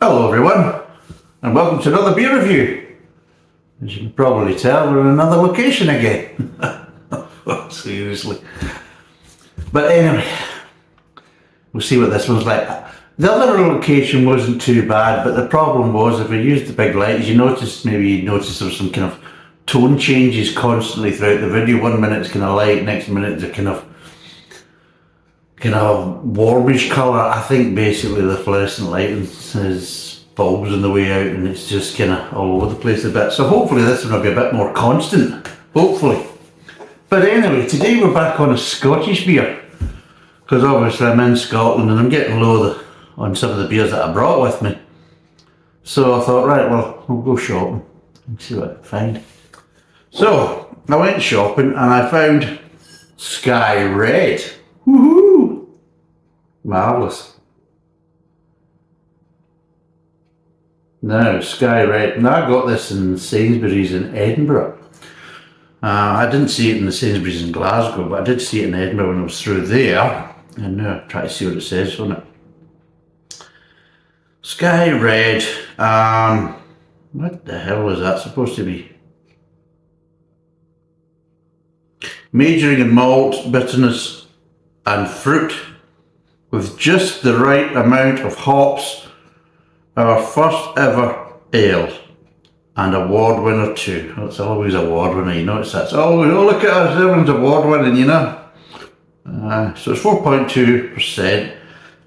Hello everyone, and welcome to another beer review. As you can probably tell, we're in another location again. Seriously. But anyway, we'll see what this one's like. The other location wasn't too bad, but the problem was if we used the big lights, you noticed there was some kind of tone changes constantly throughout the video. 1 minute it's kind of light, next minute it's a kind of warmish colour. I think basically the fluorescent lighting is bulbs on the way out and it's just kind of all over the place a bit. So hopefully this one will be a bit more constant, hopefully. But anyway, today we're back on a Scottish beer, because obviously I'm in Scotland and I'm getting low on some of the beers that I brought with me. So I thought, right, well, we'll go shopping and see what I can find. So I went shopping and I found Skye Red. Woohoo! Marvellous. Now, Skye Red. Now, I got this in Sainsbury's in Edinburgh. I didn't see it in the Sainsbury's in Glasgow, but I did see it in Edinburgh when I was through there. And now I'll try to see what it says on it. Skye Red. What the hell is that supposed to be? Majoring in malt, bitterness and fruit with just the right amount of hops. Our first ever ale and award winner too. It's always award winner, you notice that's always, oh look at us, everyone's award winning, you know. So it's 4.2%,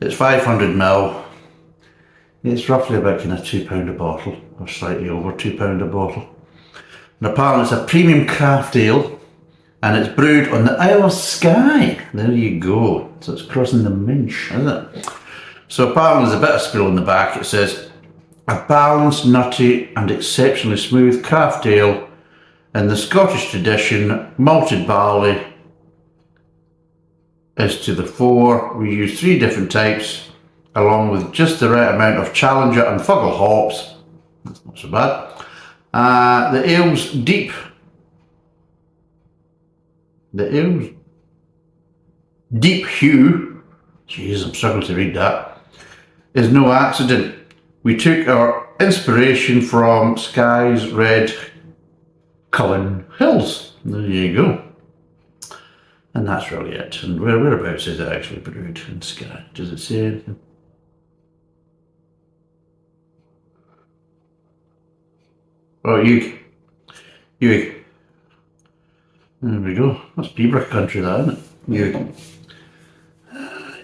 it's 500ml. It's roughly about kind of £2 a bottle, or slightly over £2 a bottle. And apparently it's a premium craft ale. And it's brewed on the Isle of Skye. There you go. So it's crossing the Minch, isn't it? So apparently there's a bit of spill on the back. It says, a balanced, nutty and exceptionally smooth craft ale in the Scottish tradition. Malted barley is to the fore. We use 3 different types along with just the right amount of Challenger and Fuggle hops. That's not so bad. The ale's deep hue, jeez, I'm struggling to read that, is no accident. We took our inspiration from Skye's Red Cullen Hills. There you go. And that's really it. And whereabouts is it actually brewed in Skye? Does it say anything? Oh, you. There we go. That's Beaver country, that, isn't it? Yeah.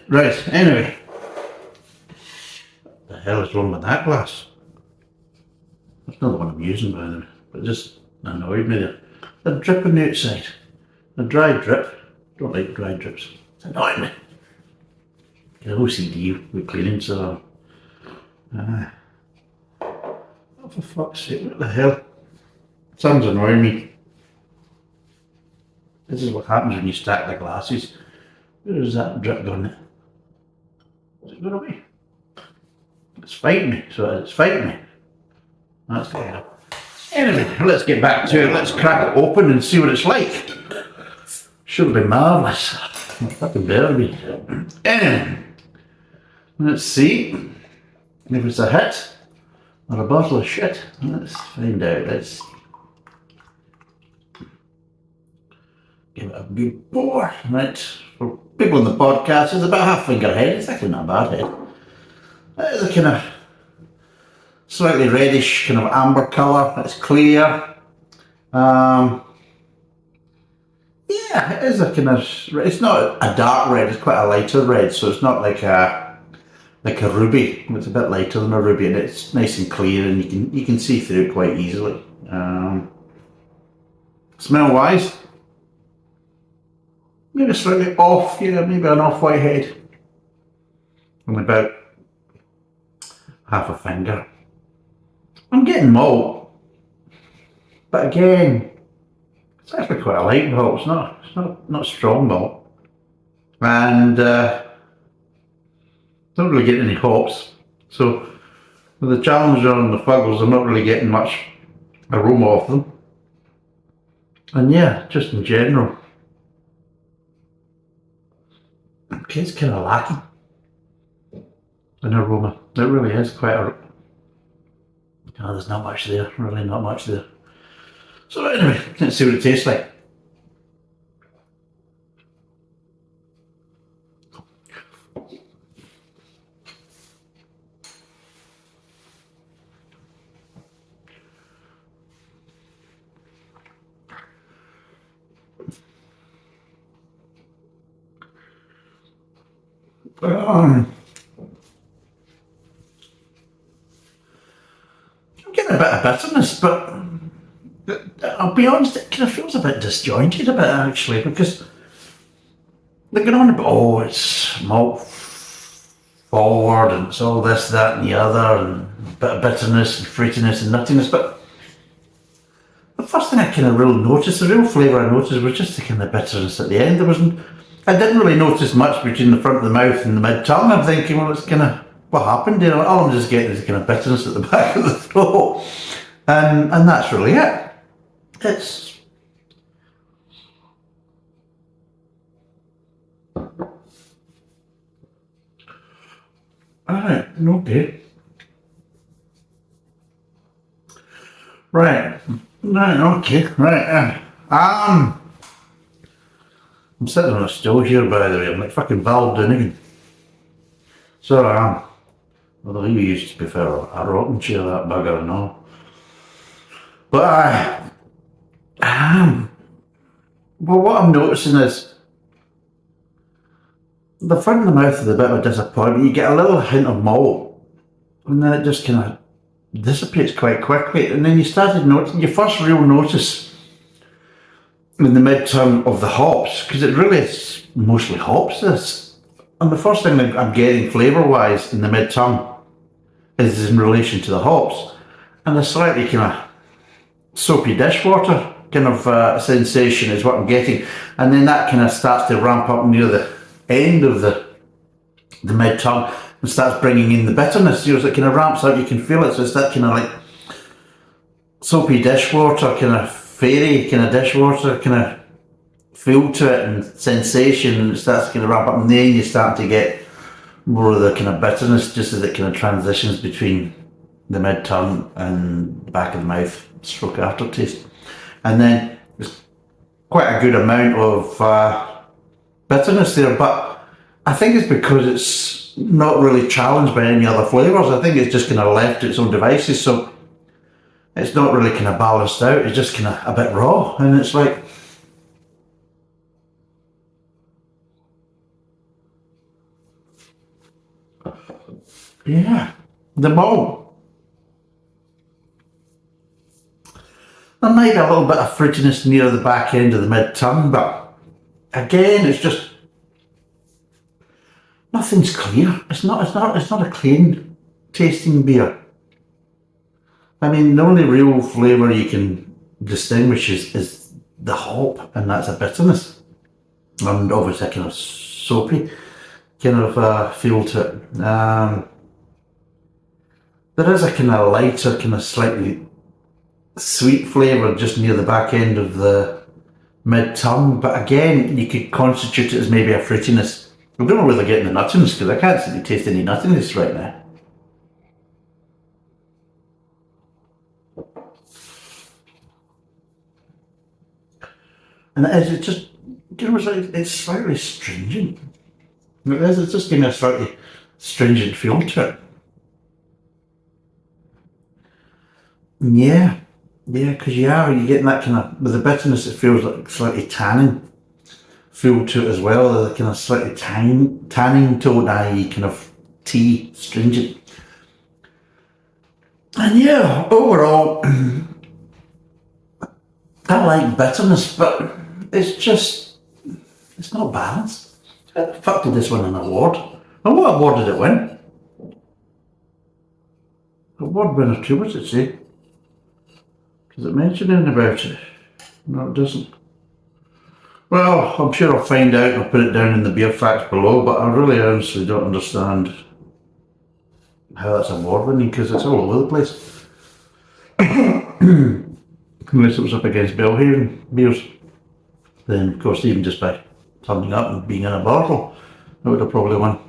Right, anyway. What the hell is wrong with that glass? That's not the one I'm using, by the way. But it just annoyed me there. A drip on the outside. A dry drip. Don't like dry drips. It's annoying me. Get OCD with cleaning, so... Oh, for fuck's sake, what the hell? Sounds annoying me. This is what happens when you stack the glasses. Where's that drip gone? Is it going away? It's fighting me, so it's fighting me. That's good. Anyway, let's get back to it. Let's crack it open and see what it's like. Should be marvellous. It fucking better be. Anyway, let's see if it's a hit or a bottle of shit. Let's find out. Let's give it a good pour. Right, for people on the podcast, it's about half finger head. It's actually not a bad head. It is a kind of slightly reddish, kind of amber colour. It's clear. Yeah, it is a kind of. It's not a dark red. It's quite a lighter red. So it's not like a ruby. It's a bit lighter than a ruby, and it's nice and clear, and you can see through it quite easily. Smell wise, maybe slightly off, maybe an off-white head. And about half a finger. I'm getting malt, but again, it's actually quite a light malt. It's not strong malt, and not really getting any hops. So with the Challenger and the Fuggles, I'm not really getting much aroma off them. And yeah, just in general, okay, it's kind of lacking an aroma. It really is quite a Oh, there's not much there, really not much there. So anyway, let's see what it tastes like. I'm getting a bit of bitterness, but I'll be honest, it kind of feels a bit disjointed a bit actually, because they're going on about, oh, it's malt forward and it's all this, that and the other, and a bit of bitterness and fruitiness and nuttiness, but the first thing I kind of really noticed, the real flavour I noticed was just the kind of bitterness at the end. I didn't really notice much between the front of the mouth and the mid-tongue. I'm thinking, well, it's kind of, what happened here? All I'm just getting is kind of bitterness at the back of the throat. And that's really it. It's... Alright, okay. Right, okay, right. I'm sitting on a stool here, by the way. I'm like fucking Val Doonigan. So I am. Although he used to prefer a rocking chair, that bugger and all. But I am. Well, what I'm noticing is the front of the mouth is a bit of a disappointment. You get a little hint of malt, and then it just kind of dissipates quite quickly. And then you started noticing your first real notice in the mid-tongue of the hops, because it really is mostly hops, this. And the first thing that I'm getting flavour-wise in the mid-tongue is in relation to the hops. And a slightly kind of soapy dishwater kind of sensation is what I'm getting. And then that kind of starts to ramp up near the end of the mid-tongue and starts bringing in the bitterness. You know, as it kind of ramps up, you can feel it. So it's that kind of like soapy dishwater kind of fairy kind of dishwater kind of feel to it and sensation, and it starts to kind of ramp up, and then you start to get more of the kind of bitterness just as it kind of transitions between the mid-tongue and the back of the mouth, stroke aftertaste. And then there's quite a good amount of bitterness there, but I think it's because it's not really challenged by any other flavours. I think it's just kind of left to its own devices, so it's not really kind of balanced out. It's just kind of a bit raw, and it's like, yeah, the malt. There might be a little bit of fruitiness near the back end of the mid-tongue, but again, it's just nothing's clear. It's not a clean tasting beer. I mean, the only real flavour you can distinguish is the hop, and that's a bitterness. And obviously a kind of soapy kind of feel to it. There is a kind of lighter, kind of slightly sweet flavour just near the back end of the mid-tongue, but again, you could constitute it as maybe a fruitiness. I don't know where they're getting the nuttiness, because I can't seem to taste any nuttiness right now. And it's just, you know, it's slightly stringent. It's just giving a slightly stringent feel to it. Yeah, because you're getting that kind of, with the bitterness, it feels like slightly tannin feel to it as well. The kind of slightly tanning tone, i.e. kind of tea, stringent. And yeah, overall, I like bitterness, but it's not balanced. How the fuck did this win an award? And what award did it win? Award winner too, what's it say? Does it mention anything about it? No, it doesn't. Well, I'm sure I'll find out and I'll put it down in the beer facts below, but I really honestly don't understand how that's award winning, because it's all over the place. Unless it was up against Belhaven beers. Then, of course, even just by turning up and being in a bottle, I would have probably won.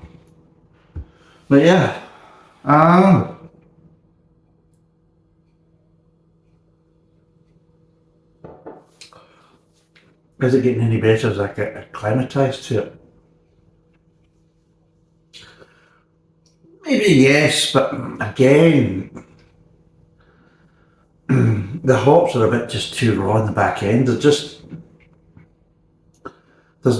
But yeah, Is it getting any better as I get acclimatised to it? Maybe yes, but again, the hops are a bit just too raw in the back end. There's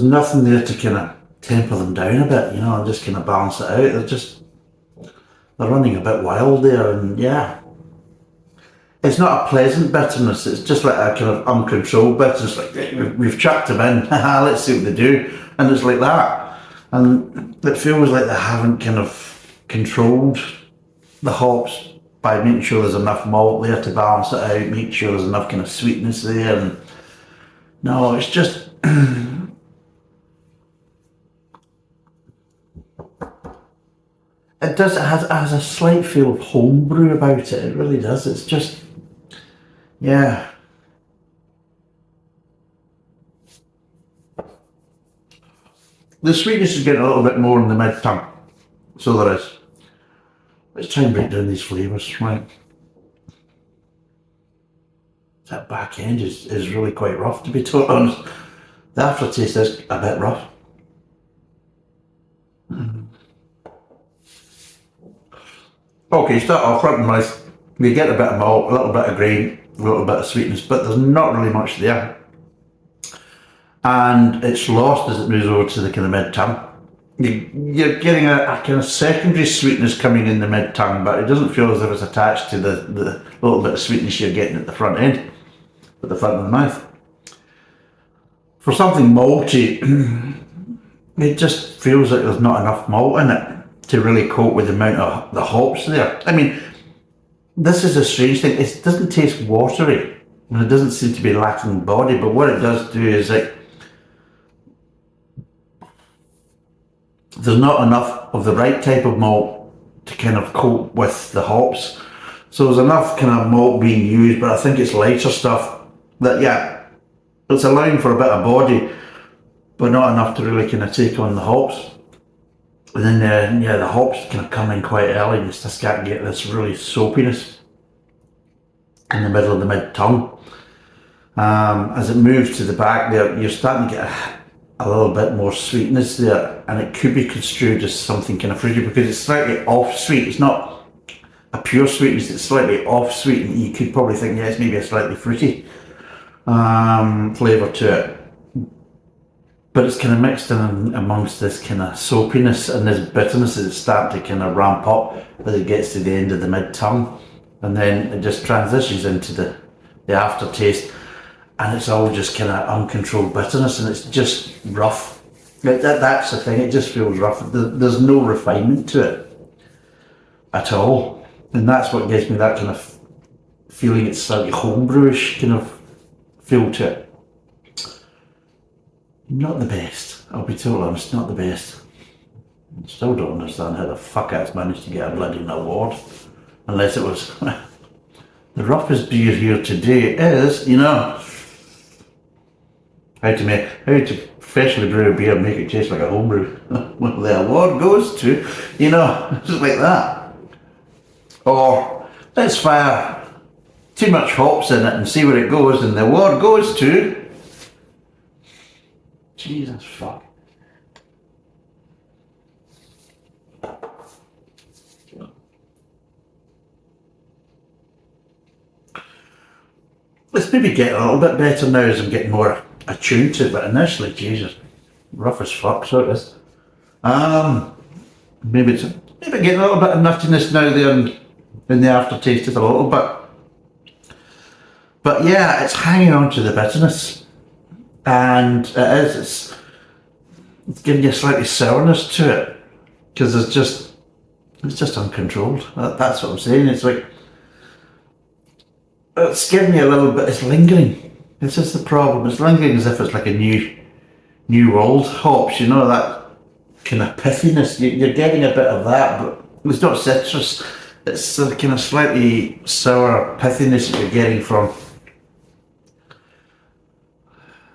nothing there to kind of temper them down a bit, and just kind of balance it out. They're running a bit wild there, and yeah. It's not a pleasant bitterness, it's just like a kind of uncontrolled bitterness, like we've chucked them in, let's see what they do, and it's like that. And it feels like they haven't kind of controlled the hops by making sure there's enough malt there to balance it out, make sure there's enough kind of sweetness there. And no, it's just it has a slight feel of homebrew about it. It really does. It's just, yeah. The sweetness is getting a little bit more in the mid tongue, so there is. Let's try and break down these flavours, right? That back end is really quite rough, to be totally honest. The aftertaste is a bit rough. Okay, start off front and mouth. You get a bit of malt, a little bit of grain, a little bit of sweetness, but there's not really much there. And it's lost as it moves over to the kind of mid-tongue. You're getting a kind of secondary sweetness coming in the mid-tongue, but it doesn't feel as if it's attached to the little bit of sweetness you're getting at the front end, at the front of the mouth. For something malty, it just feels like there's not enough malt in it to really cope with the amount of the hops there. I mean, this is a strange thing. It doesn't taste watery, and it doesn't seem to be lacking body, but what it does do is like, there's not enough of the right type of malt to kind of cope with the hops. So there's enough kind of malt being used, but I think it's lighter stuff that, yeah, it's allowing for a bit of body, but not enough to really kind of take on the hops. And then, the hops kind of come in quite early, and you just can't get this really soapiness in the middle of the mid-tongue. As it moves to the back there, you're starting to get a little bit more sweetness there, and it could be construed as something kind of fruity because it's slightly off-sweet. It's not a pure sweetness, it's slightly off-sweet, and you could probably think, yeah, it's maybe a slightly fruity flavour to it. But it's kind of mixed in amongst this kind of soapiness and this bitterness that's starting to kind of ramp up as it gets to the end of the mid-tongue. And then it just transitions into the aftertaste, and it's all just kind of uncontrolled bitterness, and it's just rough. That's the thing, it just feels rough. There's no refinement to it at all. And that's what gives me that kind of feeling. It's slightly homebrewish kind of feel to it. Not the best, I'll be totally honest, not the best. I still don't understand how the fuck it's managed to get a bloody award. Unless it was the roughest beer here today is, how to professionally brew a beer and make it taste like a homebrew. Well, the award goes to, just like that. Or let's fire too much hops in it and see where it goes, and the award goes to Jesus fuck. Let's maybe get a little bit better now as I'm getting more attuned to it, but initially, Jesus, rough as fuck, so it is. Maybe getting a little bit of nuttiness now there in the aftertaste, just a little bit. But yeah, it's hanging on to the bitterness. And it's giving you a slightly sourness to it, because it's just uncontrolled. That's what I'm saying. It's like, it's giving me a little bit, it's lingering. This is the problem. It's lingering as if it's like a new old hops, that kind of pithiness. You're getting a bit of that, but it's not citrus. It's the kind of slightly sour pithiness that you're getting from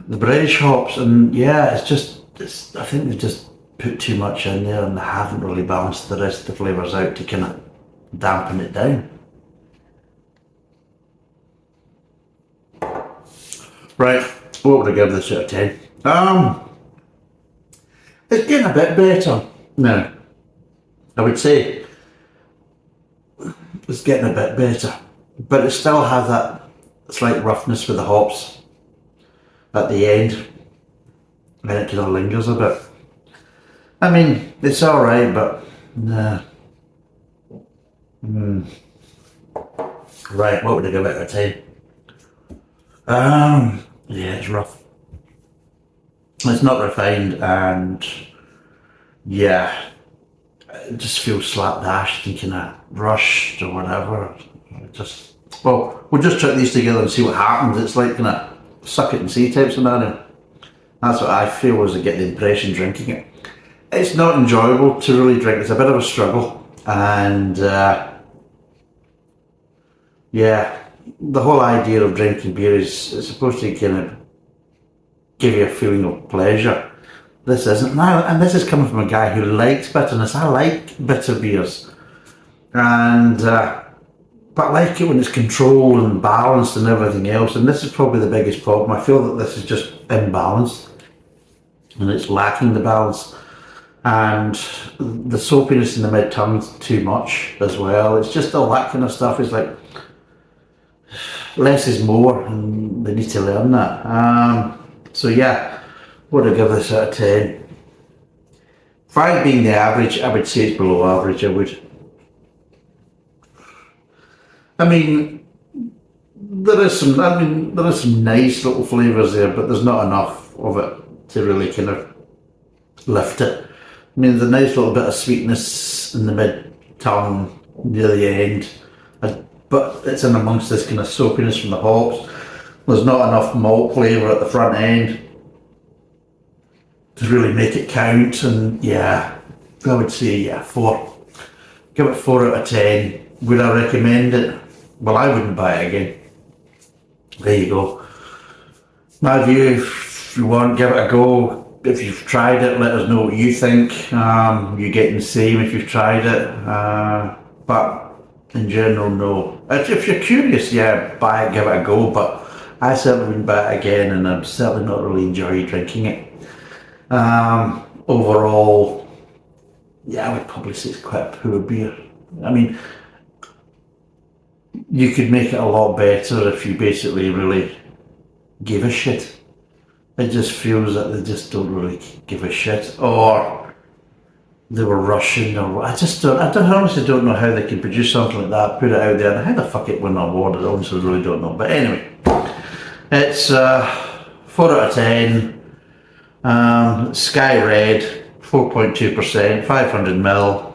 the British hops. And yeah, I think they've just put too much in there, and they haven't really balanced the rest of the flavours out to kind of dampen it down. Right, what would I give this out of 10? It's getting a bit better now. I would say it's getting a bit better, but it still has that slight roughness with the hops at the end, and it kind of lingers a bit. I mean, it's alright, but nah. Right, what would I give it out of 10? Yeah, it's rough. It's not refined, and yeah, it just feels slapdash and kind of rushed or whatever. We'll just chuck these together and see what happens. It's like kind of suck it and see type scenario. That's what I feel as I get the impression drinking it. It's not enjoyable to really drink. It's a bit of a struggle, and yeah, the whole idea of drinking beer is it's supposed to kind of give you a feeling of pleasure. This isn't now, and this is coming from a guy who likes bitterness. I like bitter beers, and but I like it when it's controlled and balanced and everything else. And this is probably the biggest problem. I feel that this is just imbalanced, and it's lacking the balance, and the soapiness in the mid tongue's too much as well. It's just all that kind of stuff. It's like less is more, and they need to learn that. So yeah. What would I give this out of 10? 5 being the average, I would say it's below average. I mean, there is some nice little flavours there, but there's not enough of it to really kind of lift it. I mean, there's a nice little bit of sweetness in the mid-tongue near the end, but it's in amongst this kind of soapiness from the hops. There's not enough malt flavour at the front end to really make it count, and yeah, I would say 4. Give it 4 out of 10. Would I recommend it? Well, I wouldn't buy it again. There you go. My view, if you want, give it a go. If you've tried it, let us know what you think. You're getting the same if you've tried it, but in general, no. If you're curious, yeah, buy it, give it a go, but I certainly wouldn't buy it again, and I'm certainly not really enjoying drinking it. Overall, yeah, I would probably say it's quite a poor beer. I mean, you could make it a lot better if you basically really gave a shit. It just feels that they just don't really give a shit, or they were rushing, or I honestly don't know how they can produce something like that, put it out there, and how the fuck it win an award. I honestly really don't know. But anyway, it's 4 out of 10. Skye Red, 4.2%, 500ml,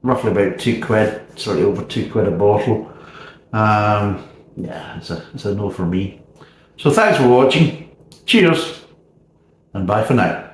roughly about £2, slightly over £2 a bottle. Yeah, it's a no for me. So thanks for watching. Cheers, and bye for now.